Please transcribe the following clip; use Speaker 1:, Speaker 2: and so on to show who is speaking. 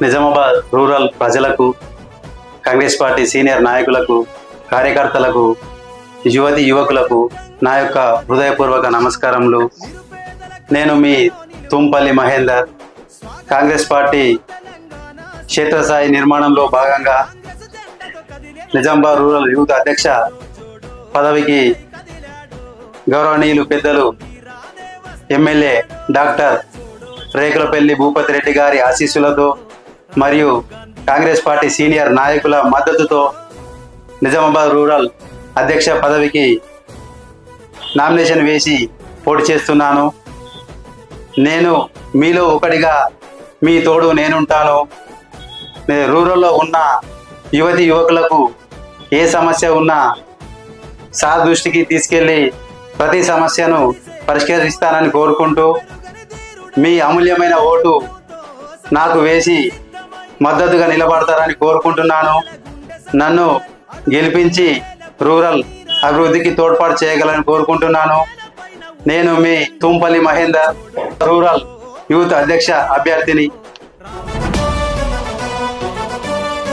Speaker 1: Nizamabad rural ప్రజలకు, Congress party senior నాయకులకు, కార్యకర్తలకు, యువతి యువకులకు నా యొక్క హృదయపూర్వక నమస్కారములు. నేను మీ తుంపల్లి మహేందర్. కాంగ్రెస్ పార్టీ క్షేత్రస్థాయి నిర్మాణంలో భాగంగా నిజామాబాద్ రూరల్ యూత్ అధ్యక్ష పదవికి గౌరవనీయులు పెద్దలు ఎమ్మెల్యే డాక్టర్ రేకులపల్లి భూపతి రెడ్డి గారి ఆశీస్సులతో మరియు కాంగ్రెస్ పార్టీ సీనియర్ నాయకుల మద్దతుతో నిజామాబాద్ రూరల్ అధ్యక్ష పదవికి నామినేషన్ వేసి పోటీ చేస్తున్నాను. నేను మీలో ఒకటిగా మీ తోడు నేనుంటాను. రూరల్లో ఉన్న యువతి యువకులకు ఏ సమస్య ఉన్నా సార్ దృష్టికి తీసుకెళ్ళి ప్రతి సమస్యను పరిష్కరిస్తానని కోరుకుంటూ మీ అమూల్యమైన ఓటు నాకు వేసి మద్దతుగా నిలబడతారని కోరుకుంటున్నాను. నన్ను గెలిపించి రూరల్ అభివృద్ధికి తోడ్పాటు చేయగలని కోరుకుంటున్నాను. నేను మీ తుంపల్లి మహేందర్, రూరల్ యూత్ అధ్యక్ష అభ్యర్థిని.